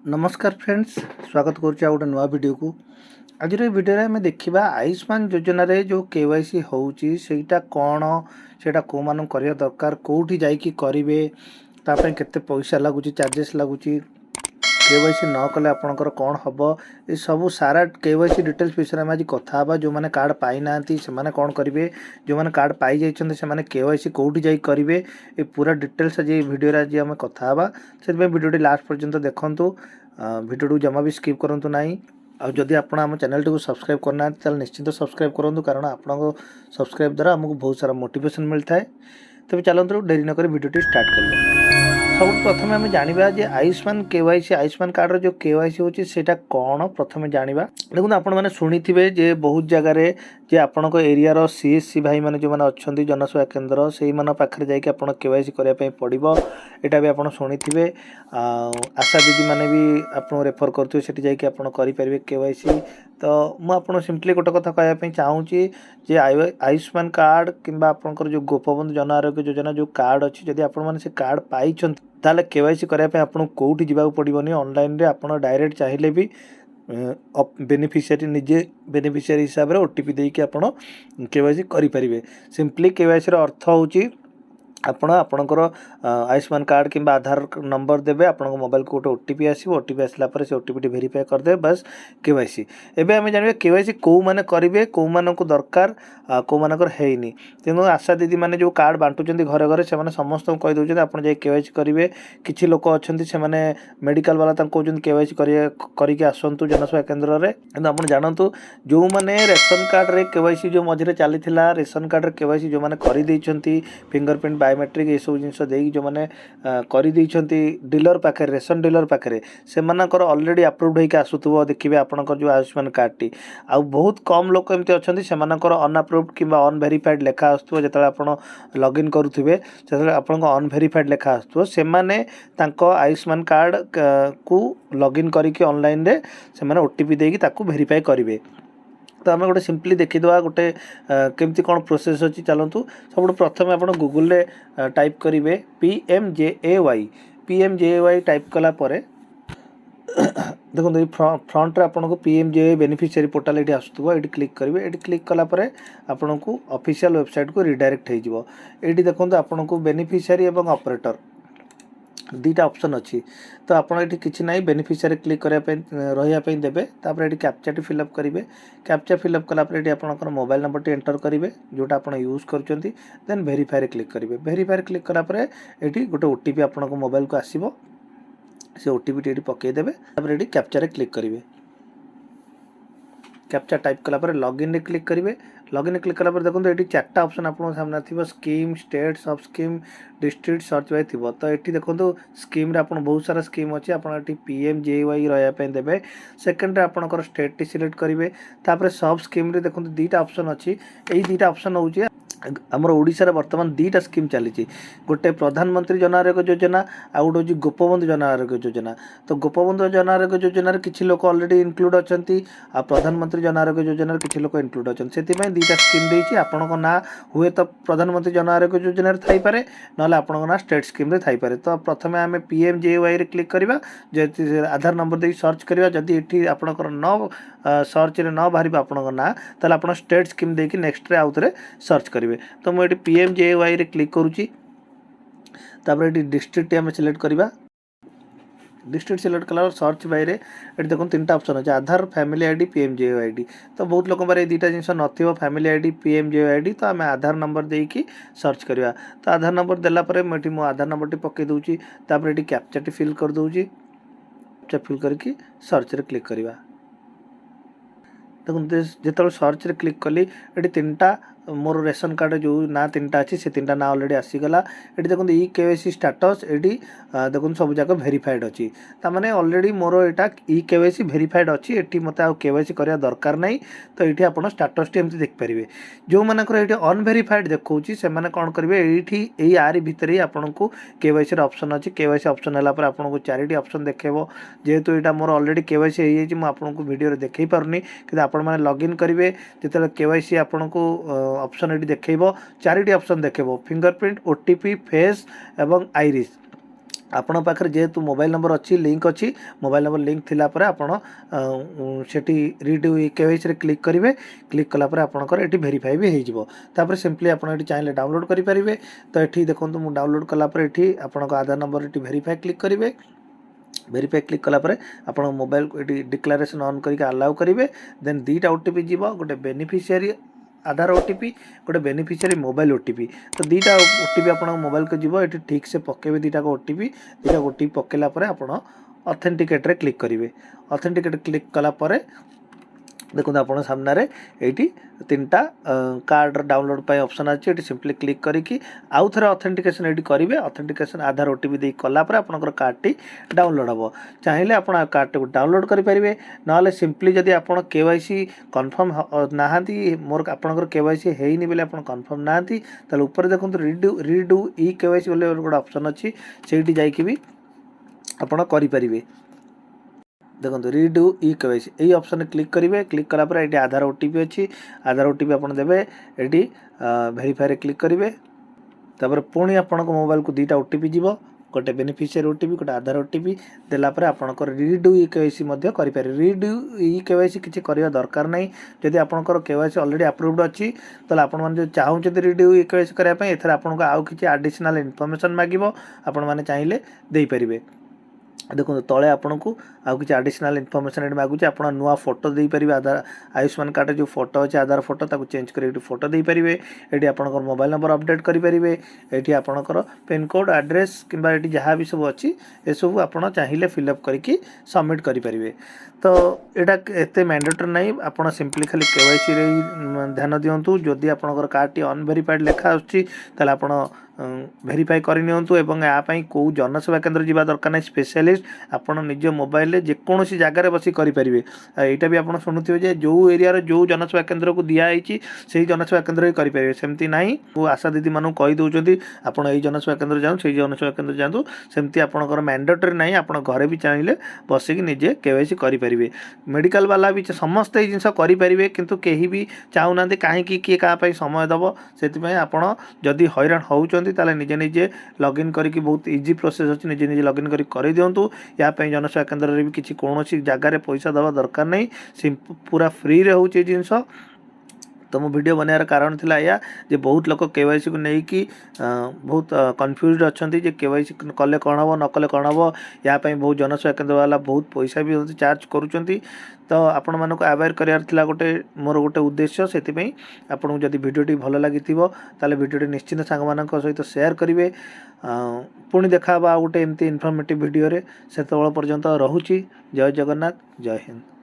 नमस्कार फ्रेंड्स, स्वागत करुच्चे गोटे नुआ वीडियो को। आज वीडियो आम देखा आयुष्मान योजना रे जो केवाईसी होउची सेटा कौन सेटा को मान करिया दरकार कोठी जाइकी करिवे तापय केते पैसा लागुची चार्जेस लागुची केवाईसी न कले आपनकर कौन हबो ए सब सारा केवाईसी डिटेल्स विषय में आज कथा हबा। जो माने कार्ड पाई नांती से माने कौन करिवे, जो माने कार्ड पाई जाइछन्ते से माने केवाईसी कोठी जाई करिवे ए पूरा डिटेल्स आज वीडियो रे आज हम कथा हबा। से वीडियो लास्ट पर्यंत देखंतु, वीडियो जमा भी स्किप करंतु नाही। और जदि आपण आम चैनल टी सब्सक्राइब करना ताल निश्चित सब्सक्राइब करूँ, कारण आपन सब्सक्राइब द्वारा आमको बहुत सारा मोटिवेशन मिलता है। तेज चलते डेरी नक वीडियो स्टार्ट करें। सब प्रथम आम जाना जे आयुष्मान केवाईसी आयुष्मान कार्ड जो केवाईसी होची सेटा कौन प्रथम जाना। देखो आपण मैंने शुणी जे बहुत जगार जे आपण एरिया रो सीएससी भाई मैंने जो मैंने अच्छा जनसेवा केन्द्र से पाखे जाकि आप केवाईसी करने पड़ो। यहाँ भी आप शुणी आशा दीदी मैंने भी आप रेफर करेंगे से जाकि केवाईसी। तो मुझे सिंपली गोटे कथा कहवाई चाहूँगी जे आयुष्मान कार्ड किंबा आपंकर जो गोपबंधु जन आरोग्य योजना जो कार्ड अच्छी जदि आपने से कार्ड पाई ताले केवाईसी करने आपको कौटी जावाक पड़ोनी। ऑनलाइन रे आप डायरेक्ट चाहिए भी बेनिफिशियरी निजे बेनिफिशियरी हिसाब से ओटीपी देके आप केवाईसी करें। सिंपली केवाईसी अर्थ होची आपण आपणकर आयुष्मान कार्ड किंबा आधार नंबर देवे आपण मोबाइल को गोटे ओटीपी आसो। ओटीपी आसला पर से ओटीपी भेरीफाई करदे बस केवाईसी। एबे आम जानवे केवाईसी कौ माने करेंगे कौ मान को दरकार कौ मानकर हैनी। तेणु आशा दीदी मैंने जो कार्ड बांटुचंदी घरे घरे से समस्त कही दौरान आप केवाईसी करेंगे। किसी लोक अच्छा से मेडिकल वाला कहते केवाईसी करके आसतु जनसेवा केन्द्र में। कि आप जानतु जो मैंने रेशन कार्ड रे केवाईसी जो मझे चली रेशन कार्ड रे केवाईसी जो मैंने कर फिंगरप्रिंट बायोमेट्रिक ये सब जिनस जो मैंने कर डीलर पाखे रेशन डीलर पाखे से अलरेडी अप्रूव्ड होकर आसुव। देखिए आपंकर जो आयुष्मान कार्ड टी आउ बहुत कम लोक एमती अच्छा से अनअप्रूव्ड कि अनभेरीफाइड लेखा आसुव। जो आप लॉगिन करुवे से आप अनभेरीफाइड लेखा आसुव से आयुष्मान कार्ड को लॉगिन करके ऑनलाइन रे से ओटीपी देकी वेरीफाई करेंगे। तो आम गोटे सिंपली देखीदा गोटे केमती कौन प्रोसेस अच्छी चलतु। सब प्रथम आप गूगल रे टाइप करेंगे PMJAY टाइप कलापर देखो फ्रंट रे आपको PMJAY बेनिफिशियरी पोर्टाल ये आसुव। ये क्लिक करेंगे। ये क्लिक कलापर आपन को ऑफिशियल वेबसाइट को रिडायरेक्ट हो। ये देखो आपन को बेनिफिशियरी और ऑपरेटर दुईटा ऑप्शन अच्छी। तो आपड़ ये किसी ना बेनिफिशियरी क्लिक रही देवे। तापर ये कैप्चा टी फिलअप करेंगे। कैप्चा फिलअप कलापर ये आपंकर मोबाइल नंबर टी एंटर करेंगे जोटा आप यूज कर देन वेरीफाई क्लिक करेंगे। वेरीफाई क्लिक कलापर ये गोटे ओटीपी आप मोबाइल को आसो से ओटीपी टी पकईदेवे। तापर ये कैप्चा क्लिक करेंगे। कैप्चा टाइप कलापर लॉगिन रे क्लिक करेंगे। लॉगिन क्लिक कलापर देखो ये चार्टा ऑप्शन आपको सामने थी स्कीम स्टेट सब स्कीम डिस्ट्रिक्ट सर्च वाई थी। तो ये देखो स्कीम आप बहुत सारा स्कीम अच्छी आप PMJAY रही देवे। सेकेंड आपंकर स्टेट टी सिलेक्ट करेंगे। तापर सब स्कीम रे देखो दुईटा ऑप्शन अच्छी। यही दुईटा ऑप्शन हूँ आमर ओडिशा बर्तमान दुईटा स्कीम चली। गोटे प्रधानमंत्री जन आरोग्य योजना आ गोटे हूँ गोपबंधु जन आरोग्य योजना। तो गोपबंधु जन आरोग्य योजना किसी लोक अलरेडी इनक्लूड अच्छा आ प्रधानमंत्री जन आरोग्य योजना किसी लोक इनक्लूड अच्छा से दुईटा स्कीम देती आपण ना हुए तो प्रधानमंत्री जन आरोग्य योजना थाईपे ना आपण ना स्टेट स्कीम थाईपे। तो प्रथम आम PMJAY रे क्लिक करवा आधार नंबर दे सर्च करवा। जदि ये आपंकर न सर्च रे न बाहर आपण ना ताल आप स्टेट स्कीम देकी नेक्स्ट रे आउ थे सर्च करेंगे। तो मुझे PMJAY रे क्लिक करुच्ची। तापर ये डिस्ट्रिक्ट आम सिलेक्ट करवा। डिस्ट्रिक्ट सिलेक्ट कला सर्च बाय देखो तीन ऑप्शन अच्छे आधार फैमिली आईडी PMJAY आईडी। तो बहुत लोक दुईटा जिन न फैमिली आईडी PMJAY आईडी। तो आम आधार नंबर देकी सर्च करवा। तो आधार नंबर देलापर मुझे मो आधार नंबर टी पकई दूची। तापर ये कैप्चा टी फिल कर दूची। कैप्चा फिल करके सर्च रे क्लिक करवा। देखो जो सर्च रे क्लिक कली ये तीनटा मोर रेशन कार्ड जो ना तीनटा अच्छी से तीनटा ना अलरेडी आसीगला। ये देखो KYC स्टाटस ये देखो सब जाक भेरीफाइड अच्छी। ताने अलरेडी मोर यहाँ KYC भेरीफाइड अच्छी। ये मत KYC करवा दरकार नहीं। तो ये आप स्टाटस टी एमती देखिपारे। जो मानकर ये अनभेरीफाइड देखा से कौन करेंगे ये आरी भितर ही आपन को KYC ऑप्शन अच्छी। KYC ऑप्शन है आपको चारिटी ऑप्शन देखेबो। जेहेतु यहाँ मोर अलरेडी KYC हो आपको वीडियो देखे पारनी कि आपण मैंने लॉगिन करेंगे जो KYC आपन को ऑप्शन ये देखेब चारिटी ऑप्शन देखेब फिंगरप्रिंट ओटीपी फेस एवं आईरिस। ଆପଣ ପାଖରେ ଯେହେତୁ ମୋବାଇଲ୍ ନମ୍ବର ଅଛି ଲିଙ୍କ୍ ଅଛି ମୋବାଇଲ୍ ନମ୍ବର ଲିଙ୍କ୍ ଥିଲା ପରେ ଆପଣ ସେଠି ରିଡୁ କେୱାଇସିରେ କ୍ଲିକ୍ କରିବେ କ୍ଲିକ୍ କଲା ପରେ ଆପଣଙ୍କର ଏଠି ଭେରିଫାଇ ବି ହେଇଯିବ ତାପରେ ସିମ୍ପଲି ଆପଣ ଏଠି ଚାହିଁଲେ ଡାଉନଲୋଡ଼ କରିପାରିବେ ତ ଏଠି ଦେଖନ୍ତୁ ମୁଁ ଡାଉନଲୋଡ଼ କଲା ପରେ ଏଠି ଆପଣଙ୍କ ଆଧାର ନମ୍ବର ଏଠି ଭେରିଫାଇ କ୍ଲିକ୍ କରିବେ ଭେରିଫାଇ କ୍ଲିକ୍ କଲା ପରେ ଆପଣ ମୋବାଇଲ୍ ଏଠି ଡିକ୍ଲାରେସନ୍ ଅନ୍ କରିକି ଆଲାଉ କରିବେ ଦେନ୍ ଦୁଇଟା OTP ଯିବ ଗୋଟେ ବେନିଫିସିଆରୀ आधार ओटीपी गोटे बेनिफिशियरी मोबाइल ओटीपी तो दुईटा ओटीपी आप मोबाइल को जीव ये ठीक से पकेबे दुईटा ओटीपी दुईटा ओटीपी पकेला आप ऑथेंटिकेट क्लिक करेंगे ऑथेंटिकेट क्लिक कलापर देखो आप सामने ये तीन टा कार्ड डाउनलोड पर ऑप्शन अच्छे ये सिंपली क्लिक करके आउ थे ऑथेंटिकेशन ये करेंगे ऑथेंटिकेशन आधार ओटीपी दे कलापर आपंकर कार्डटी डाउनलोड हम चाहिए आप कार्ड को डाउनलोड करेंगे ना सिंपली जदि आप केवाईसी कन्फर्म नहांती मोर आपंकर केवाईसी हैनी बोले आप कन्फर्म नहांती ताले ऊपर देखो रीडू ई केवाईसी बोले गोटे ऑप्शन अच्छी से भी आपड़ करेंगे देखो रीडू ई केवाईसी यही ऑप्शन क्लिक करेंगे क्लिक कलापर ये आधार ओटीपी अच्छी आधार ओटीपी आप देवे ये वेरीफाई क्लिक करेंगे तापर पुणी आपण मोबाइल को दुईटा ओटीपी जीव गोटे बेनिफिशियरी ओटीपी गोटे आधार ओटीपी देलापर आपंकर रीडू ई केवाईसी करें रीडू ई केवाईसी किसी करवा दरकार ना जदि आपंकर केवाईसी ऑलरेडी अप्रूव्ड अच्छी तो आपण मैंने जो चाहते रीडू ई केवाईसी करने एथर आपको आउ कि एडिशनल इनफॉरमेशन मांगिब आपण मैंने चाहिए देपारे देखो तले आपन को आउ कि एडिशनल इनफॉरमेशन ये मागुचे आप नुआ फोटो दे पारे आधार आयुष्मान कार्ड जो फोटो अच्छे आधार फोटो ताको चेंज कर फोटो दे पारे ये आपंकर मोबाइल नंबर अपडेट करेंगे ये आपंकर पिन कोड एड्रेस किंबा ये जहाँ भी सब अच्छी ये सब आप चाहिए फिलअप करके सबमिट करेंगे तो यहाँ एत मैंडेटरी नहीं आप सिंपली खाली केवाईसी ध्यान दिंतु जदि आपंकर कार्ड टी अनभेरिफाइड लेखा आसला आप भेरीफाई करनियंतु एवं यापाई कौ जनसेवा केन्द्र जावा दरकार नहीं स्पेशलिस्ट आपड़ निज मोबाइल जेकोसी जगार बसी करेंगे यहाँ भी आप शुणुवे जो एरिया जो जनसेवा केन्द्र को दिखाई से जनसेवा केन्द्र ही करेंगे सेमती ना वो आशा दीदी मानू कहीदे आप जनसेवा केन्द्र जाऊँ से जनसेवा केन्द्र जातु सेमती आपंकर मैंडेटरी ना आप घरे भी चाहिए बसिक निजे केवाईसी करेंगे मेडिकल वाला भी समस्ते जिन करेंगे किंतु कहीं भी चाहूना कहीं किए क्या समय दब से आप जदि हैरान होती ताले निजे निजे लॉगिन करके बहुत इजी प्रोसेस अच्छी निजे निजे लॉगिन कर दिंतु या जनसेवा केन्द्र में भी किसी कौन जगार पैसा दवा दरकार नहीं पूरा फ्री रे होची जिनस तो मो वीडियो बनार कारण थिला या जे बहुत लोग केवाईसी को लेकिन बहुत कन्फ्यूज्ड अच्छा जे केवाईसी कले कौन हम न कले कौन हम या बहुत जनसेवा केन्द्र वाला बहुत पैसा भी चार्ज करुँच तो आपण मानक अवेयर करार थिला गोटे मोर गोटे उद्देश्य से आपको जब वीडियोटी भल लगी ताले वीडियोटी निश्चिंत सांग सहित शेयर करेंगे पुणी देखा गोटे एमती इनफॉर्मेटिव वीडियो से पर्यंत रोची जय जगन्नाथ जय हिंद।